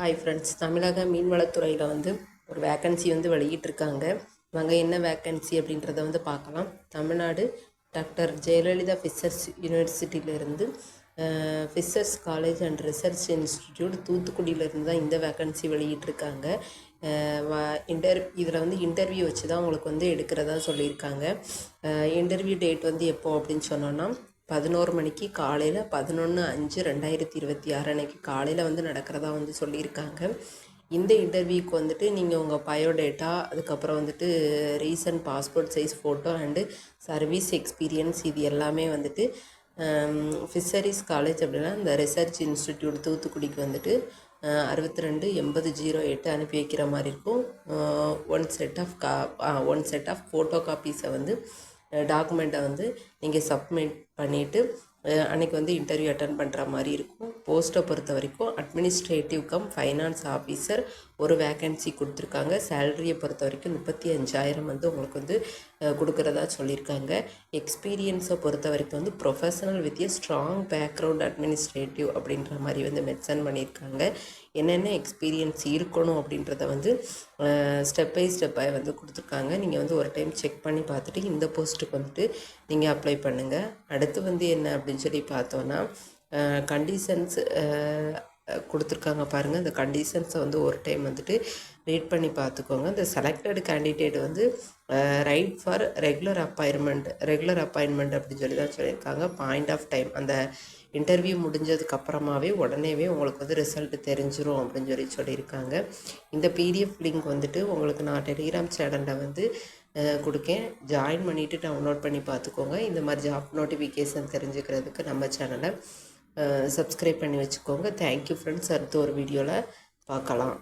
Hi friends, தமிழக மீன்வளத்துறையில் ஒரு vacancy வெளியிட்டிருக்காங்க. வாங்க என்ன வேக்கன்சி அப்படின்றத பார்க்கலாம். தமிழ்நாடு டாக்டர் ஜெயலலிதா ஃபிஷர்ஸ் யூனிவர்சிட்டியிலேருந்து fishers college and research institute தூத்துக்குடியிலேருந்து தான் இந்த வேக்கன்சி வெளியிட்டிருக்காங்க. இதில் இன்டர்வியூ வச்சு தான் உங்களுக்கு எடுக்கிறதா சொல்லியிருக்காங்க. இன்டர்வியூ டேட் எப்போ அப்படின்னு சொன்னோன்னா 11 மணிக்கு காலையில் 11/5/2026 அன்றைக்கி காலையில் நடக்கிறதா சொல்லியிருக்காங்க. இந்த இன்டர்வியூக்கு நீங்கள் உங்கள் பயோடேட்டா, அதுக்கப்புறம் recent passport size photo and service experience இது எல்லாமே ஃபிஷரிஸ் காலேஜ் அப்படின்னா இந்த ரிசர்ச் இன்ஸ்டிடியூட் தூத்துக்குடிக்கு 628008 அனுப்பி வைக்கிற மாதிரி இருக்கும். ஒன் செட் ஆஃப் ஃபோட்டோ காப்பீஸை டாக்குமெண்ட்டை நீங்கள் சப்மிட் பண்ணிவிட்டு அன்றைக்கி இன்டர்வியூ அட்டன் பண்ணுற மாதிரி இருக்கும். போஸ்ட்டை பொறுத்த வரைக்கும் அட்மினிஸ்ட்ரேட்டிவ் கம் ஃபைனான்ஸ் ஆஃபீஸர் ஒரு வேக்கன்சி கொடுத்துருக்காங்க. சேலரியை பொறுத்த வரைக்கும் 35,000 உங்களுக்கு கொடுக்குறதா சொல்லியிருக்காங்க. எக்ஸ்பீரியன்ஸை பொறுத்த வரைக்கும் professional with A strong background administrative அப்படின்ற மாதிரி மென்ஷன் பண்ணியிருக்காங்க. என்னென்ன எக்ஸ்பீரியன்ஸ் இருக்கணும் அப்படின்றத ஸ்டெப் பை ஸ்டெப்பாக கொடுத்துருக்காங்க. நீங்கள் ஒரு டைம் செக் பண்ணி பார்த்துட்டு இந்த போஸ்ட்டுக்கு நீங்கள் அப்ளை பண்ணுங்கள். அடுத்து என்ன அப்படின்னு சொல்லி பார்த்தோன்னா கண்டிஷன்ஸ் கொடுத்துருக்காங்க பாருங்கள். இந்த கண்டிஷன்ஸை ஒரு டைம் ரீட் பண்ணி பார்த்துக்கோங்க. இந்த selected candidate right for regular appointment அப்படின்னு சொல்லி தான் சொல்லியிருக்காங்க. பாயிண்ட் ஆஃப் டைம் அந்த இன்டர்வியூ முடிஞ்சதுக்கப்புறமாவே உடனேவே உங்களுக்கு ரிசல்ட் தெரிஞ்சிடும் அப்படின்னு சொல்லியிருக்காங்க. இந்த பிடிஎஃப் லிங்க் உங்களுக்கு நான் டெலிகிராம் சேனலில் கொடுக்கேன். ஜாயின் பண்ணிவிட்டு டவுன்லோட் பண்ணி பார்த்துக்கோங்க. இந்த மாதிரி ஜாப் நோட்டிஃபிகேஷன் தெரிஞ்சுக்கிறதுக்கு நம்ம சேனலை சப்ஸ்கிரைப் பண்ணி வச்சுக்கோங்க. Thank you friends. அடுத்த ஒரு வீடியோவில் பார்க்கலாம்.